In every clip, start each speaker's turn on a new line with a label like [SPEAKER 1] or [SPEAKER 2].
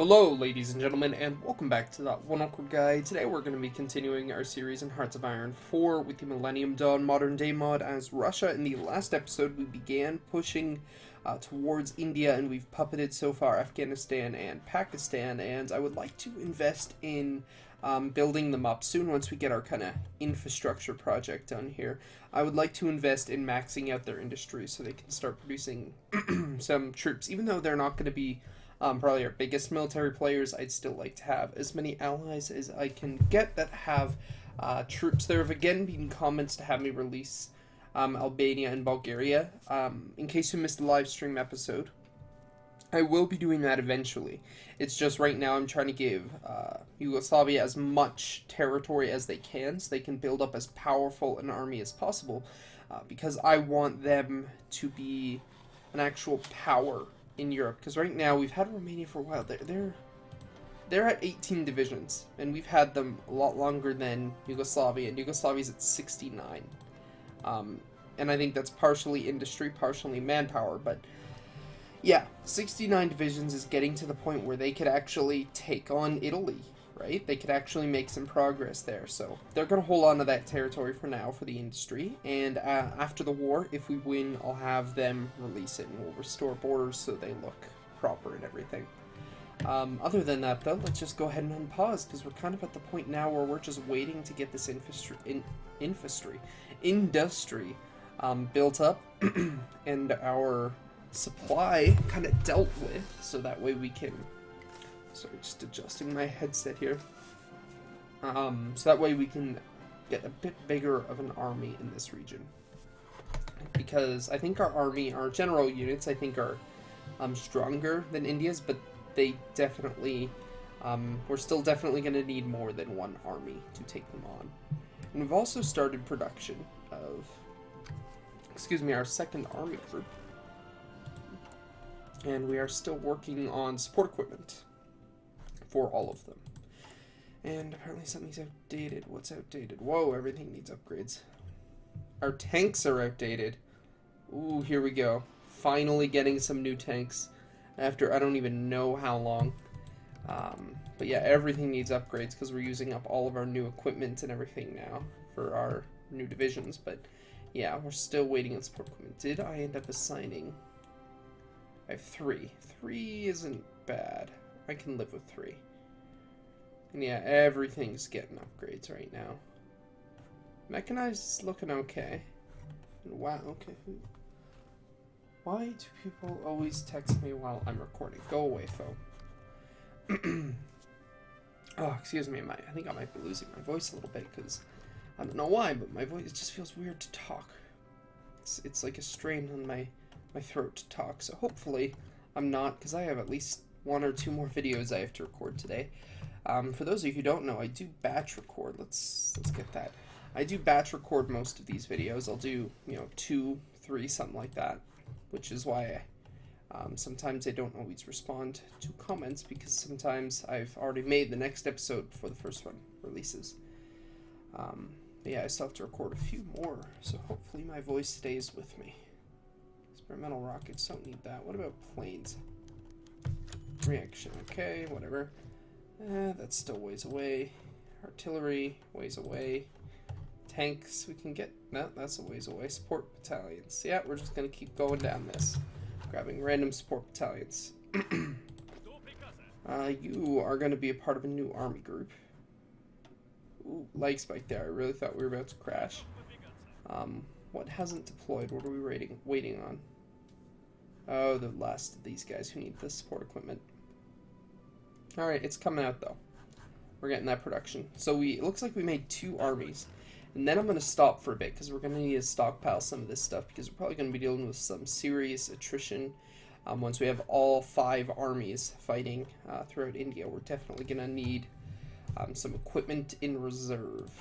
[SPEAKER 1] Hello, ladies and gentlemen, and welcome back to That One Awkward Guy. Today we're going to be continuing our series in Hearts of Iron 4 with the Millennium Dawn Modern Day mod as Russia. In the last episode, we began pushing towards India, and we've puppeted so far Afghanistan and Pakistan, and I would like to invest in building them up soon once we get our kind of infrastructure project done here. I would like to invest in maxing out their industry so they can start producing some troops, even though they're not going to be probably our biggest military players. I'd still like to have as many allies as I can get that have troops. There have again been comments to have me release Albania and Bulgaria. In case you missed the live stream episode, I will be doing that eventually. It's just right now I'm trying to give Yugoslavia as much territory as they can so they can build up as powerful an army as possible, because I want them to be an actual power in Europe, because right now we've had Romania for a while. They're at 18 divisions, and we've had them a lot longer than Yugoslavia, and Yugoslavia's at 69. And I think that's partially industry, partially manpower, but yeah, 69 divisions is getting to the point where they could actually take on Italy, right? They could actually make some progress there, so they're going to hold on to that territory for now for the industry, and after the war, if we win, I'll have them release it, and we'll restore borders so they look proper and everything. Other than that, though, let's just go ahead and unpause, because we're kind of at the point now where we're just waiting to get this industry built up, and our supply kind of dealt with, so that way we can... Sorry, just adjusting my headset here. So that way we can get a bit bigger of an army in this region. Because I think our army, our general units, I think are stronger than India's, but they definitely, we're still definitely going to need more than one army to take them on. And we've also started production of, our second army group. And we are still working on support equipment for all of them. And apparently something's outdated. What's outdated? Whoa, everything needs upgrades. Our tanks are outdated. Ooh, here we go. Finally getting some new tanks after I don't even know how long. But yeah, everything needs upgrades because we're using up all of our new equipment and everything now for our new divisions. But yeah, we're still waiting on support equipment. Did I end up assigning... I have 3. 3 isn't bad. I can live with 3. And yeah, everything's getting upgrades right now. Mechanized is looking okay. Wow, okay. Why do people always text me while I'm recording? Go away, phone. Oh, excuse me, I think I might be losing my voice a little bit, because I don't know why, but my voice, it just feels weird to talk. It's like a strain on my throat to talk, so hopefully I'm not, because I have at least 1 or 2 more videos I have to record today. For those of you who don't know, I do batch record. Let's get that. I do batch record most of these videos. I'll do, 2, 3, something like that, which is why sometimes I don't always respond to comments, because sometimes I've already made the next episode before the first one releases. But yeah, I still have to record a few more, so hopefully my voice stays with me. Experimental rockets, don't need that. What about planes? Reaction, okay, whatever. That's still ways away. Artillery, ways away. Tanks, we can get... No, that's a ways away. Support battalions. Yeah, we're just going to keep going down this. Grabbing random support battalions. You are going to be a part of a new army group. Ooh, leg spike there. I really thought we were about to crash. What hasn't deployed? What are we waiting on? Oh, the last of these guys who need the support equipment. Alright, it's coming out though. We're getting that production. So it looks like we made 2 armies. And then I'm going to stop for a bit, because we're going to need to stockpile some of this stuff, because we're probably going to be dealing with some serious attrition once we have all 5 armies fighting throughout India. We're definitely going to need some equipment in reserve.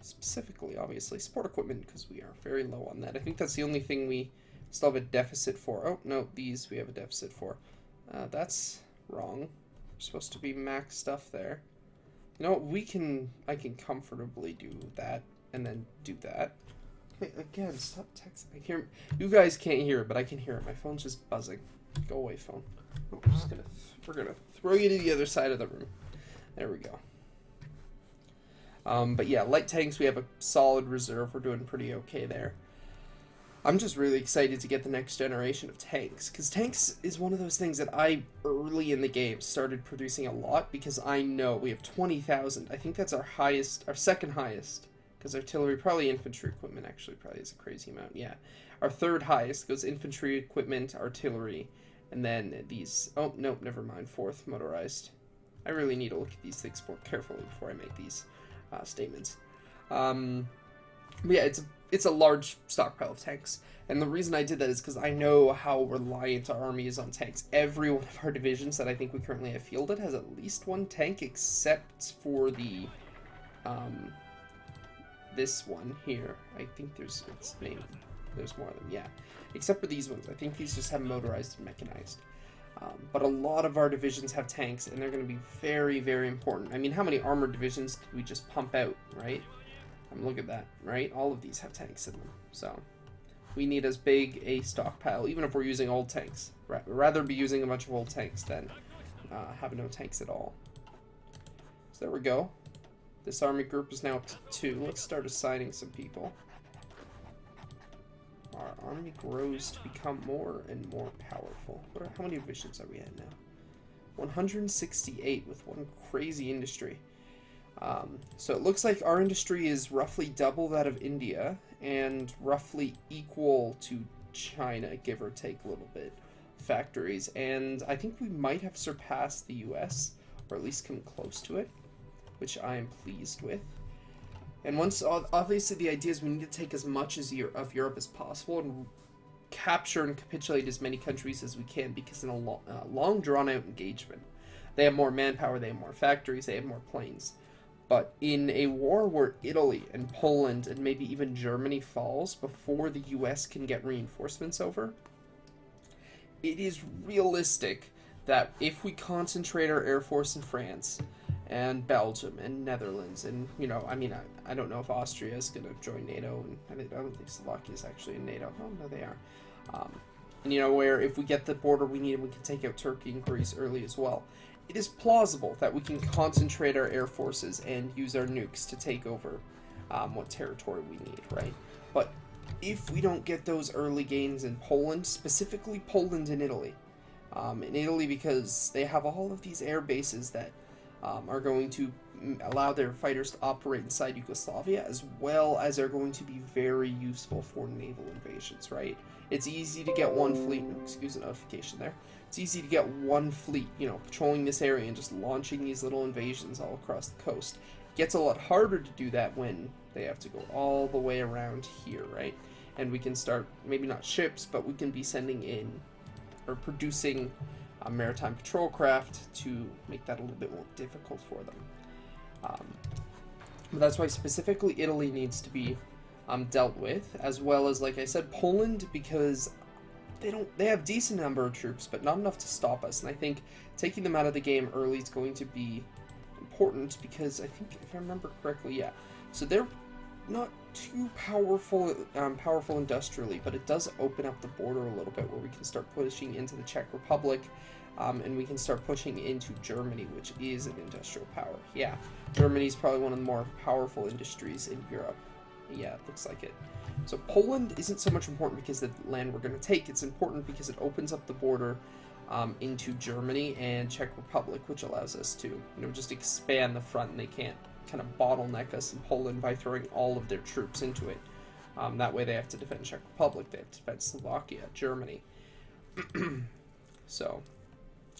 [SPEAKER 1] Specifically, obviously, support equipment, because we are very low on that. I think that's the only thing we still have a deficit for. Oh, no, these we have a deficit for. That's wrong. We're supposed to be max stuff there. You know, I can comfortably do that, and then do that. Okay, again, stop texting. You guys can't hear it, but I can hear it. My phone's just buzzing. Go away, phone. We're gonna throw you to the other side of the room. There we go. But yeah, light tanks, we have a solid reserve. We're doing pretty okay there. I'm just really excited to get the next generation of tanks, because tanks is one of those things that I, early in the game, started producing a lot, because I know we have 20,000. I think that's our highest, our second highest, because artillery, probably infantry equipment, actually, probably is a crazy amount, yeah. Our third highest goes infantry equipment, artillery, and then these, oh, nope, never mind, fourth, motorized. I really need to look at these things more carefully before I make these statements. But yeah, it's a large stockpile of tanks, and the reason I did that is because I know how reliant our army is on tanks. Every one of our divisions that I think we currently have fielded has at least one tank, except for the this one here. I think there's more of them, yeah, except for these ones. I think these just have motorized and mechanized. But a lot of our divisions have tanks, and they're going to be very, very important. I mean, how many armored divisions did we just pump out, right? Look at that, right? All of these have tanks in them. So we need as big a stockpile, even if we're using old tanks. Rather be using a bunch of old tanks than having no tanks at all. So there we go. This army group is now up to 2. Let's start assigning some people. Our army grows to become more and more powerful. How many divisions are we at now? 168 with one crazy industry. So it looks like our industry is roughly double that of India and roughly equal to China, give or take a little bit, factories. And I think we might have surpassed the US, or at least come close to it, which I am pleased with. And once, obviously the idea is we need to take as much of Europe as possible and capture and capitulate as many countries as we can, because in a long drawn-out engagement, they have more manpower, they have more factories, they have more planes. But in a war where Italy and Poland and maybe even Germany falls before the US can get reinforcements over, it is realistic that if we concentrate our air force in France and Belgium and Netherlands, and, you know, I mean, I don't know if Austria is going to join NATO, and I don't think Slovakia is actually in NATO. Oh, no, they are. And, you know, where if we get the border we need, we can take out Turkey and Greece early as well. It is plausible that we can concentrate our air forces and use our nukes to take over what territory we need, right? But if we don't get those early gains in Poland, specifically Poland and Italy, because they have all of these air bases that are going to allow their fighters to operate inside Yugoslavia, as well as are going to be very useful for naval invasions, right? It's easy to get one fleet, excuse the notification there, it's easy to get one fleet, you know, patrolling this area and just launching these little invasions all across the coast. It gets a lot harder to do that when they have to go all the way around here, right? And we can start, maybe not ships, but we can be sending in, or producing maritime patrol craft to make that a little bit more difficult for them. But that's why specifically Italy needs to be dealt with, as well as, like I said, Poland, because they have decent number of troops, but not enough to stop us. And I think taking them out of the game early is going to be important, because I think, if I remember correctly, yeah, so they're not too powerful industrially, but it does open up the border a little bit, where we can start pushing into the Czech Republic, and we can start pushing into Germany, which is an industrial power. Yeah, Germany's probably one of the more powerful industries in Europe. Yeah, it looks like it. So Poland isn't so much important because of the land we're going to take. It's important because it opens up the border into Germany and Czech Republic, which allows us to, you know, just expand the front, and they can't kind of bottleneck us in Poland by throwing all of their troops into it. That way they have to defend Czech Republic, they have to defend Slovakia, Germany. So,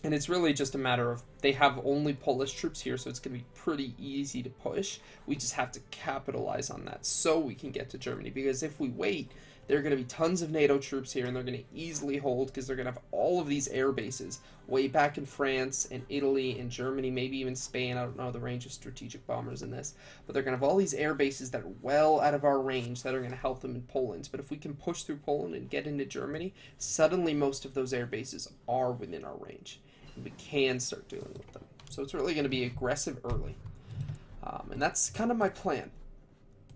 [SPEAKER 1] and it's really just a matter of, they have only Polish troops here, so it's going to be pretty easy to push. We just have to capitalize on that so we can get to Germany, because if we wait, there are going to be tons of NATO troops here, and they're going to easily hold, because they're going to have all of these air bases way back in France and Italy and Germany, maybe even Spain. I don't know the range of strategic bombers in this, but they're going to have all these air bases that are well out of our range that are going to help them in Poland. But if we can push through Poland and get into Germany, suddenly most of those air bases are within our range, and we can start dealing with them. So it's really going to be aggressive early, and that's kind of my plan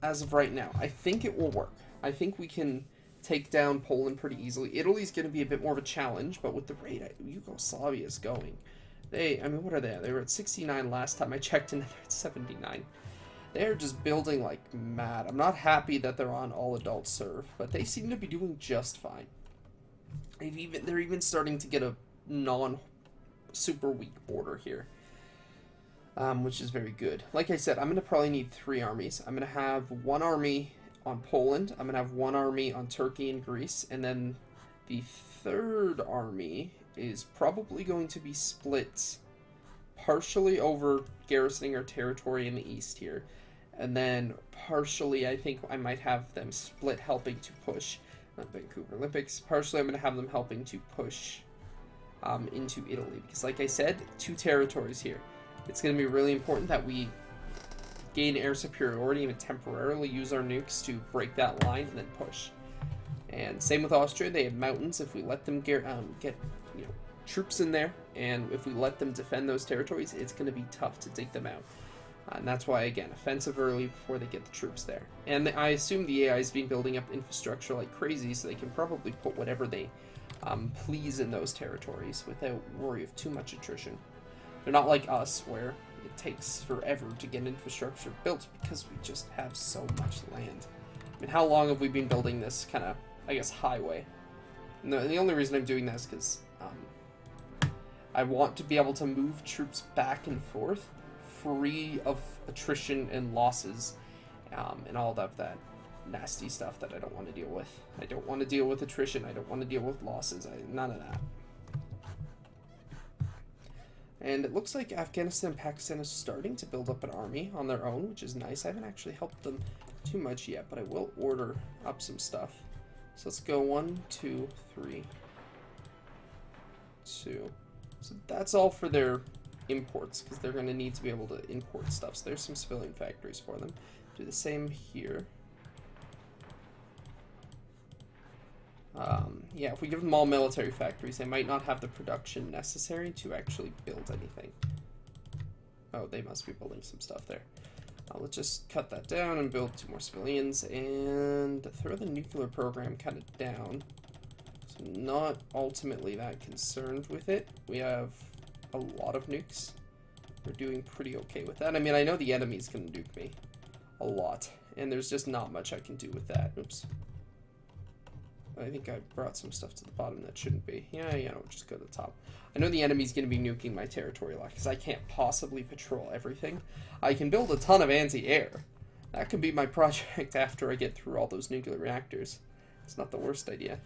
[SPEAKER 1] as of right now. I think it will work. I think we can take down Poland pretty easily. Italy's going to be a bit more of a challenge, but with the rate Yugoslavia is going, I mean, what are they? They were at 69 last time I checked, and they're at 79. They're just building like mad. I'm not happy that they're on all adult serve, but they seem to be doing just fine. They're even starting to get a non-super weak border here, which is very good. Like I said, I'm going to probably need 3 armies. I'm going to have 1 army on Poland. I'm going to have 1 army on Turkey and Greece, and then the 3rd army is probably going to be split partially over garrisoning our territory in the east here, and then partially I think I might have them split helping to push Vancouver Olympics. Partially I'm going to have them helping to push into Italy, because like I said, 2 territories here. It's going to be really important that we gain air superiority and temporarily use our nukes to break that line and then push. And same with Austria. They have mountains. If we let them get troops in there, and if we let them defend those territories, it's going to be tough to take them out. And that's why, again, offensive early before they get the troops there. And I assume the AI has been building up infrastructure like crazy, so they can probably put whatever they please in those territories without worry of too much attrition. They're not like us, where it takes forever to get infrastructure built because we just have so much land. I mean, how long have we been building this kind of, I guess, highway? And the only reason I'm doing this is because I want to be able to move troops back and forth free of attrition and losses, and all of that nasty stuff that I don't want to deal with. I don't want to deal with attrition. I don't want to deal with losses. None of that. And it looks like Afghanistan and Pakistan is starting to build up an army on their own, which is nice. I haven't actually helped them too much yet, but I will order up some stuff. So let's go 1, 2, 3, 2. So that's all for their imports, because they're going to need to be able to import stuff. So there's some civilian factories for them. Do the same here. Yeah, if we give them all military factories, they might not have the production necessary to actually build anything. Oh, they must be building some stuff there. Let's just cut that down and build 2 more civilians, and throw the nuclear program kind of down. So I'm not ultimately that concerned with it. We have a lot of nukes. We're doing pretty okay with that. I mean, I know the enemy's going to nuke me a lot, and there's just not much I can do with that. Oops. I think I brought some stuff to the bottom that shouldn't be. Yeah, we'll just go to the top. I know the enemy's going to be nuking my territory a lot, because I can't possibly patrol everything. I can build a ton of anti-air. That could be my project after I get through all those nuclear reactors. It's not the worst idea.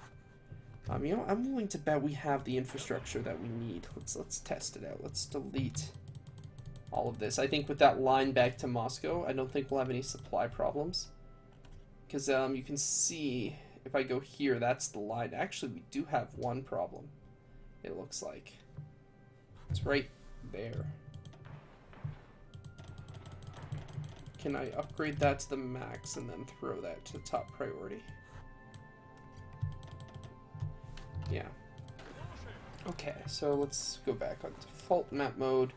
[SPEAKER 1] You know, I'm willing to bet we have the infrastructure that we need. Let's test it out. Let's delete all of this. I think with that line back to Moscow, I don't think we'll have any supply problems. Because you can see, if I go here, that's the line. Actually, we do have one problem, it looks like. It's right there. Can I upgrade that to the max and then throw that to top priority? Yeah. Okay, so let's go back on default map mode.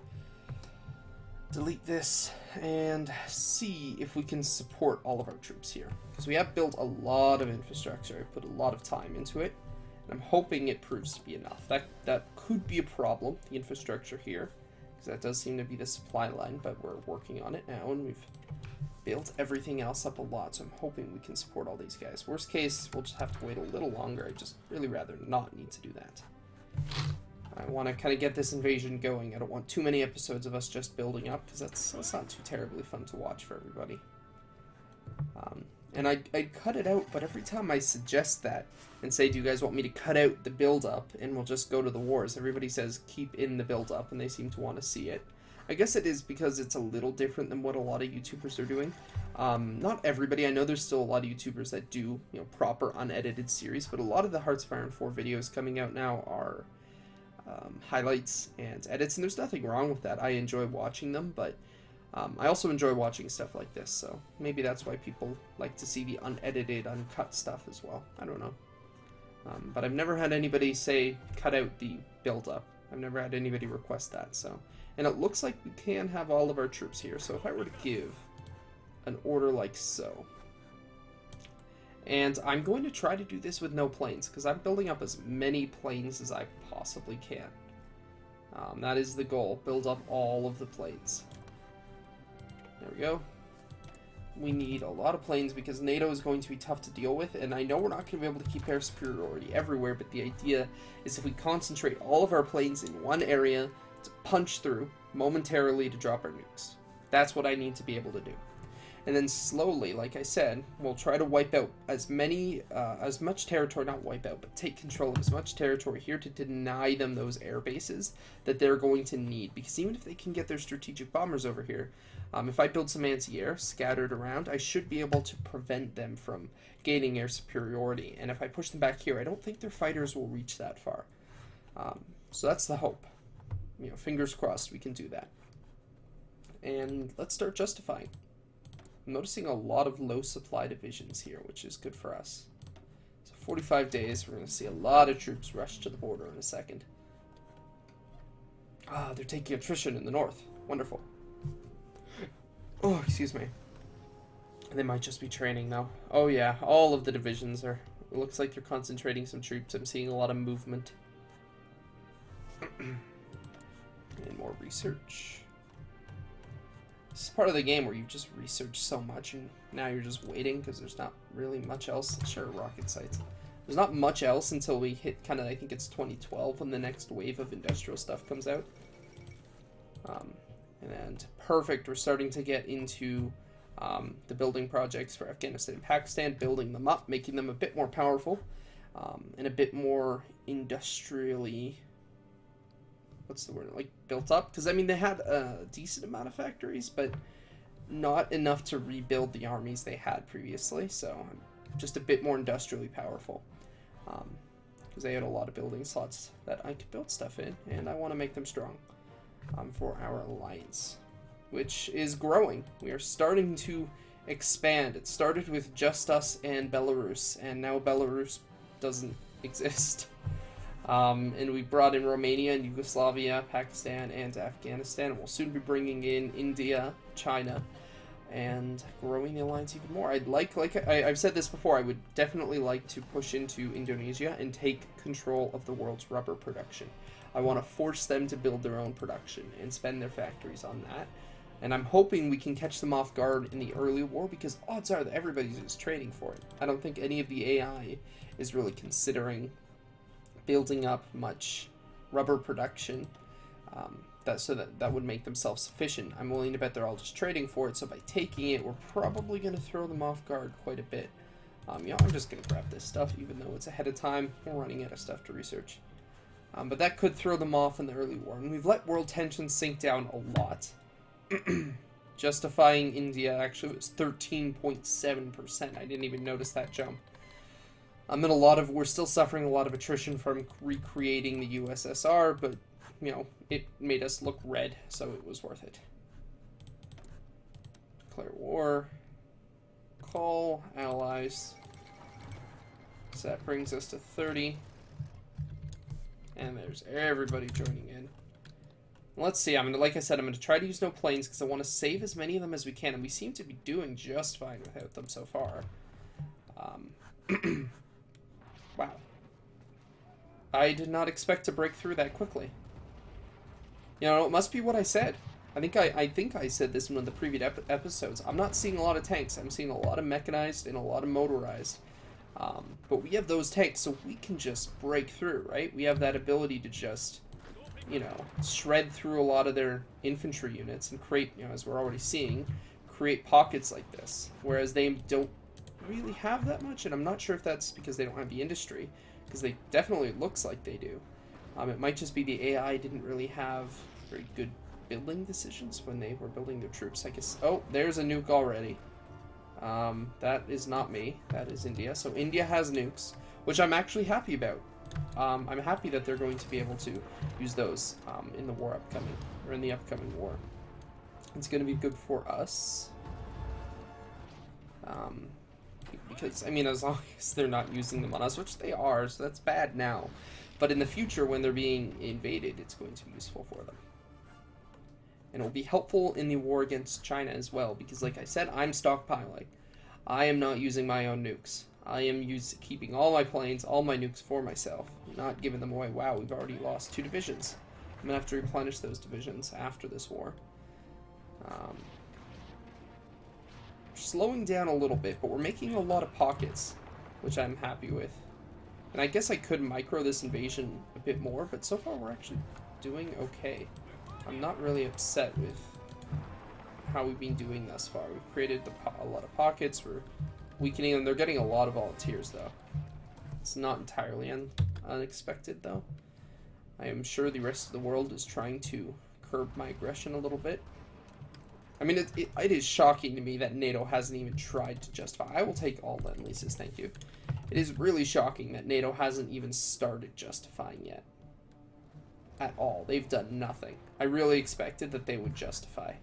[SPEAKER 1] Delete this and see if we can support all of our troops here. Because we have built a lot of infrastructure. I put a lot of time into it. And I'm hoping it proves to be enough. That could be a problem, the infrastructure here. Because that does seem to be the supply line, but we're working on it now, and we've built everything else up a lot, so I'm hoping we can support all these guys. Worst case, we'll just have to wait a little longer. I'd just really rather not need to do that. I want to kind of get this invasion going. I don't want too many episodes of us just building up, because that's not too terribly fun to watch for everybody. And I'd cut it out, but every time I suggest that and say, do you guys want me to cut out the build-up and we'll just go to the wars, everybody says keep in the build-up, and they seem to want to see it. I guess it is because it's a little different than what a lot of YouTubers are doing. Not everybody. I know there's still a lot of YouTubers that do, you know, proper unedited series, but a lot of the Hearts of Iron 4 videos coming out now are highlights and edits, and there's nothing wrong with that. I enjoy watching them, but I also enjoy watching stuff like this, so maybe that's why people like to see the unedited, uncut stuff as well. I don't know. But I've never had anybody say, cut out the build-up. I've never had anybody request that, so. And it looks like we can have all of our troops here, so if I were to give an order like so, And I'm going to try to do this with no planes, because I'm building up as many planes as I possibly can. That is the goal. Build up all of the planes. There we go. We need a lot of planes because NATO is going to be tough to deal with, and I know we're not going to be able to keep air superiority everywhere, but the idea is if we concentrate all of our planes in one area to punch through momentarily to drop our nukes. That's what I need to be able to do. And then slowly, like I said, we'll try to wipe out as much territory, not wipe out, but take control of as much territory here to deny them those air bases that they're going to need. Because even if they can get their strategic bombers over here, if I build some anti-air scattered around, I should be able to prevent them from gaining air superiority. And if I push them back here, I don't think their fighters will reach that far. So that's the hope. You know, fingers crossed we can do that. And let's start justifying. I'm noticing a lot of low supply divisions here, which is good for us. So 45 days, we're going to see a lot of troops rush to the border in a second. Ah, they're taking attrition in the north. Wonderful. Oh, excuse me. They might just be training now. Oh yeah, all of the divisions are... It looks like they're concentrating some troops. I'm seeing a lot of movement. And more research. This is part of the game where you just research so much and now you're just waiting because there's not really much else. Sure, rocket sites. There's not much else until we hit kind of, I think it's 2012 when the next wave of industrial stuff comes out. And perfect, we're starting to get into the building projects for Afghanistan and Pakistan, building them up, making them a bit more powerful and a bit more industrially... What's the word? Like, built up? Because, I mean, they had a decent amount of factories, but not enough to rebuild the armies they had previously, so just a bit more industrially powerful. Because they had a lot of building slots that I could build stuff in, and I want to make them strong for our alliance, which is growing. We are starting to expand. It started with just us and Belarus, and now Belarus doesn't exist. And we brought in Romania and Yugoslavia, Pakistan, and Afghanistan. And we'll soon be bringing in India, China, and growing the alliance even more. I'd like I've said this before, I would definitely like to push into Indonesia and take control of the world's rubber production. I want to force them to build their own production and spend their factories on that. And I'm hoping we can catch them off guard in the early war, because odds are that everybody's just trading for it. I don't think any of the AI is really considering building up much rubber production that would make them self-sufficient. I'm willing to bet they're all just trading for it, so by taking it, we're probably going to throw them off guard quite a bit. You know, I'm just going to grab this stuff, even though it's ahead of time. We're running out of stuff to research. But that could throw them off in the early war, and we've let world tensions sink down a lot. Justifying India actually was 13.7%. I didn't even notice that jump. We're still suffering a lot of attrition from recreating the USSR, but, you know, it made us look red, so it was worth it. Declare war. Call allies. So that brings us to 30. And there's everybody joining in. Let's see, like I said, I'm going to try to use no planes because I want to save as many of them as we can, and we seem to be doing just fine without them so far. Wow. I did not expect to break through that quickly. You know, it must be what I said. I think I said this in one of the previous episodes. I'm not seeing a lot of tanks. I'm seeing a lot of mechanized and a lot of motorized. But we have those tanks, so we can just break through, right? We have that ability to just, you know, shred through a lot of their infantry units and create, you know, as we're already seeing, create pockets like this. Whereas they don't really have that much, and I'm not sure if that's because they don't have the industry, because they definitely looks like they do. It might just be the AI didn't really have very good building decisions when they were building their troops, I guess. Oh, there's a nuke already. That is not me. That is India. So India has nukes, which I'm actually happy about. I'm happy that they're going to be able to use those in the war upcoming, or in the upcoming war. It's going to be good for us. Because, I mean, as long as they're not using them on us, which they are, so that's bad now. But in the future, when they're being invaded, it's going to be useful for them. And it'll be helpful in the war against China as well, because like I said, I'm stockpiling. I am not using my own nukes. I am used to keeping all my planes, all my nukes for myself, not giving them away. Wow, we've already lost 2 divisions. I'm gonna have to replenish those divisions after this war. Slowing down a little bit, but we're making a lot of pockets, which I'm happy with. And I guess I could micro this invasion a bit more, but so far we're actually doing okay. I'm not really upset with how we've been doing thus far. We've created a lot of pockets, we're weakening them. They're getting a lot of volunteers, though. It's not entirely unexpected, though. I am sure the rest of the world is trying to curb my aggression a little bit. I mean, it is shocking to me that NATO hasn't even tried to justify. I will take all Lend Leases, thank you. It is really shocking that NATO hasn't even started justifying yet. At all. They've done nothing. I really expected that they would justify.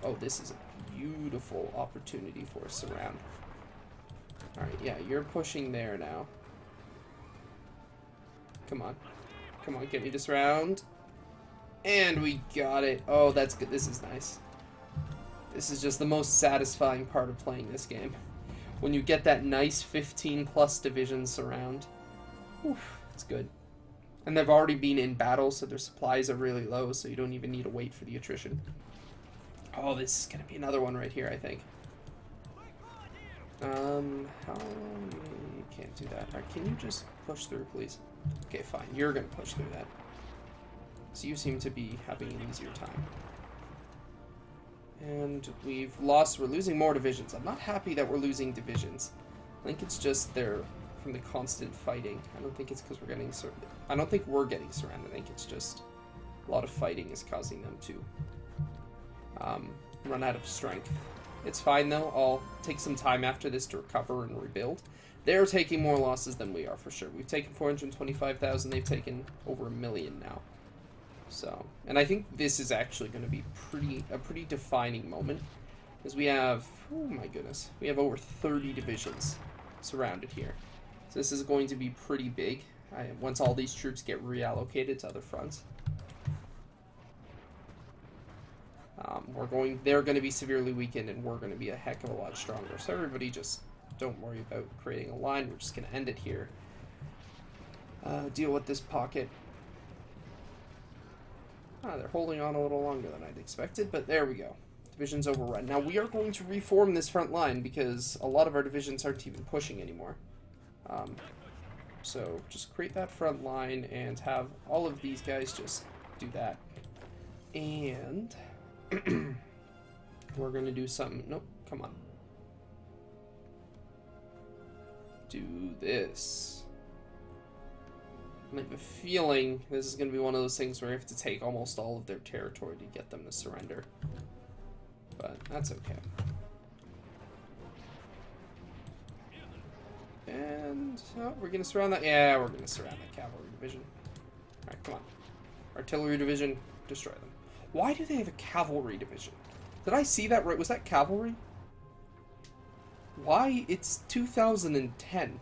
[SPEAKER 1] Oh, this is a beautiful opportunity for a surround. Alright, yeah, you're pushing there now. Come on. Come on, get me this round. And we got it. Oh, that's good. This is nice. This is just the most satisfying part of playing this game. When you get that nice 15+ division surround. Oof, it's good. And they've already been in battle, so their supplies are really low, so you don't even need to wait for the attrition. Oh, this is going to be another one right here, I think. How... You can't do that. Right, can you just push through, please? Okay, fine. You're going to push through that. So you seem to be having an easier time. And we're losing more divisions. I'm not happy that we're losing divisions. I think it's just they're from the constant fighting. I don't think it's because we're getting surrounded. I don't think we're getting surrounded. I think it's just a lot of fighting is causing them to run out of strength. It's fine though. I'll take some time after this to recover and rebuild. They're taking more losses than we are for sure. We've taken 425,000. They've taken over 1 million now. So, and I think this is actually going to be a pretty defining moment, because we have, oh my goodness, we have over 30 divisions surrounded here. So this is going to be pretty big once all these troops get reallocated to other fronts. They're going to be severely weakened, and we're going to be a heck of a lot stronger. So everybody just don't worry about creating a line. We're just going to end it here. Deal with this pocket. They're holding on a little longer than I'd expected, but there we go. Division's overrun. Now we are going to reform this front line because a lot of our divisions aren't even pushing anymore. So just create that front line and have all of these guys just do that. And we're going to do something. Nope, come on. Do this. I have a feeling this is going to be one of those things where you have to take almost all of their territory to get them to surrender. But that's okay. And oh, we're going to surround that. Yeah, we're going to surround that cavalry division. Alright, come on. Artillery division, destroy them. Why do they have a cavalry division? Did I see that right? Was that cavalry? Why? It's 2010.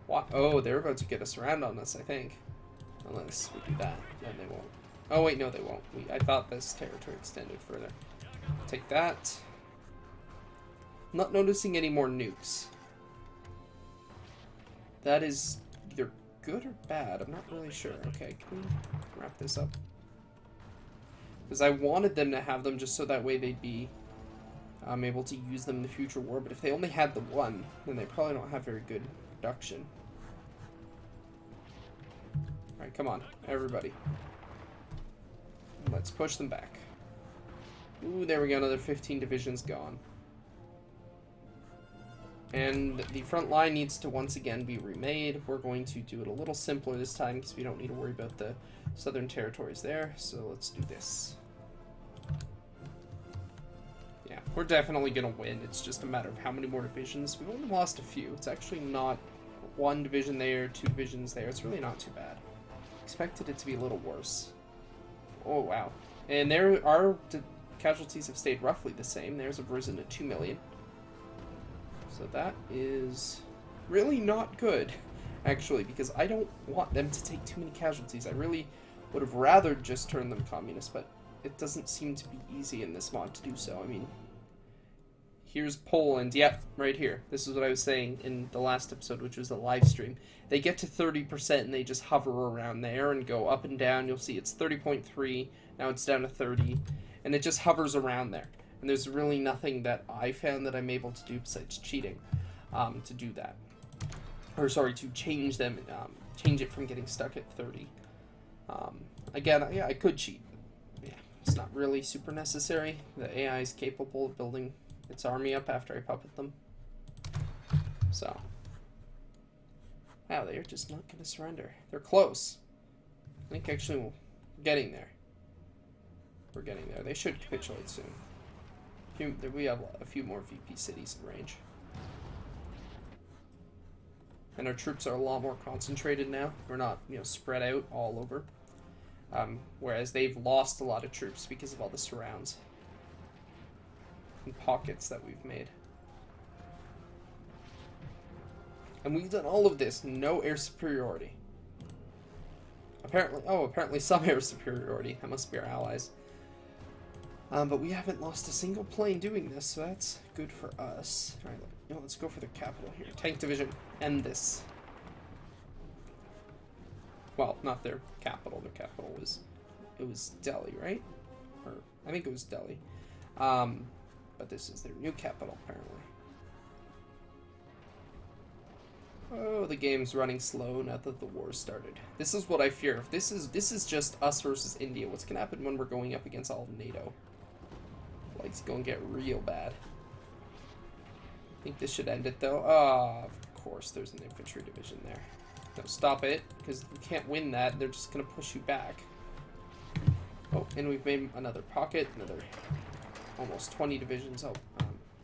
[SPEAKER 1] What? Oh, they're about to get us around on this, I think. Unless we do that, then they won't. Oh wait, no they won't. I thought this territory extended further. Take that. I'm not noticing any more nukes. That is either good or bad. I'm not really sure. Okay, can we wrap this up? Because I wanted them to have them just so that way they'd be able to use them in the future war. But if they only had the one, then they probably don't have very good production. Alright, come on, everybody. Let's push them back. Ooh, there we go, another 15 divisions gone. And the front line needs to once again be remade. We're going to do it a little simpler this time because we don't need to worry about the southern territories there. So let's do this. Yeah, we're definitely going to win. It's just a matter of how many more divisions. We've only lost a few. It's actually not one division there, 2 divisions there. It's really not too bad. Expected it to be a little worse. Oh, wow. And there are casualties have stayed roughly the same. Theirs have risen to 2 million. So that is really not good, actually, because I don't want them to take too many casualties. I really would have rather just turned them communist, but it doesn't seem to be easy in this mod to do so. I mean, here's Poland. Yep, right here. This is what I was saying in the last episode, which was the live stream. They get to 30% and they just hover around there and go up and down. You'll see it's 30.3. Now it's down to 30. And it just hovers around there. And there's really nothing that I found that I'm able to do besides cheating to do that. Or sorry, to change them, change it from getting stuck at 30. Again, yeah, I could cheat. Yeah, it's not really super necessary. The AI is capable of building its army up after I puppet them. So, wow, they're just not going to surrender. They're close. I think actually we're getting there. We're getting there. They should capitulate soon. We have a few more VP cities in range. And our troops are a lot more concentrated now. We're not, spread out all over. Whereas they've lost a lot of troops because of all the surrounds and pockets that we've made. And we've done all of this, no air superiority. Apparently some air superiority. That must be our allies. But we haven't lost a single plane doing this, so that's good for us. Alright, let's go for the capital here. Tank division, end this. Well, not their capital. Their capital was, it was Delhi, right? Or, I think it was Delhi. But this is their new capital, apparently. Oh, the game's running slow now that the war started. This is what I fear. If this is just us versus India, what's gonna happen when we're going up against all of NATO? Like, it's gonna get real bad. I think this should end it, though. Ah, of course, there's an infantry division there. No, stop it, because you can't win that. They're just gonna push you back. Oh, and we've made another pocket, another almost 20 divisions. Oh,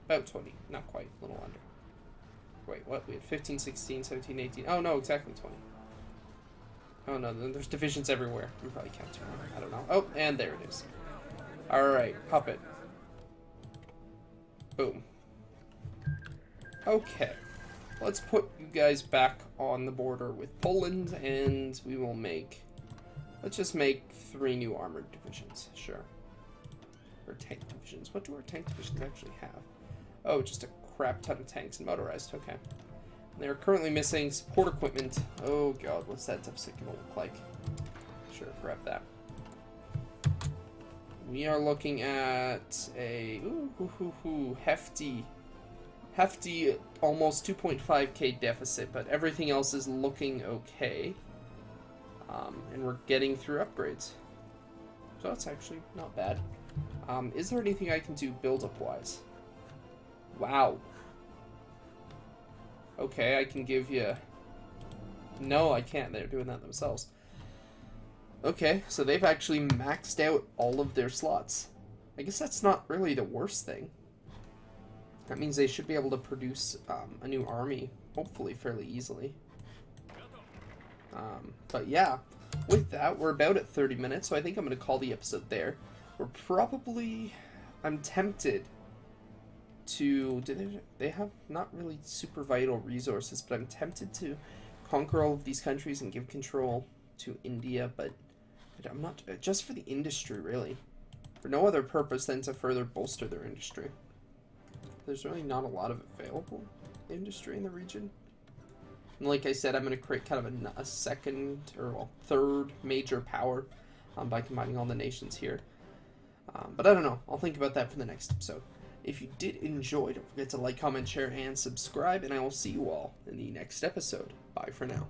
[SPEAKER 1] about 20, not quite, a little under. Wait, what? We had 15, 16, 17, 18. Oh, no, exactly 20. Oh, no, there's divisions everywhere. We probably can't turn on. I don't know. Oh, and there it is. Alright, puppet. Boom. Okay. Let's put you guys back on the border with Poland, and we will make... Let's just make 3 new armored divisions. Sure. Or tank divisions. What do our tank divisions actually have? Oh, just a crap ton of tanks and motorized. Okay. They're currently missing support equipment. Oh god, what's that deficit gonna look like? Sure, grab that. We are looking at a hefty, almost 2.5k deficit, but everything else is looking okay. And we're getting through upgrades. So that's actually not bad. Is there anything I can do build-up wise? Wow. Okay, I can give you... No, I can't. They're doing that themselves. Okay, so they've actually maxed out all of their slots. I guess that's not really the worst thing. That means they should be able to produce a new army, hopefully fairly easily. But yeah, with that, we're about at 30 minutes, so I think I'm going to call the episode there. We're probably... I'm tempted to... They have not really super vital resources, but I'm tempted to conquer all of these countries and give control to India, but I'm not... Just for the industry, really. For no other purpose than to further bolster their industry. There's really not a lot of available industry in the region. And like I said, I'm going to create kind of a second, or well, third major power by combining all the nations here. But I don't know. I'll think about that for the next episode. If you did enjoy, don't forget to like, comment, share, and subscribe, and I will see you all in the next episode. Bye for now.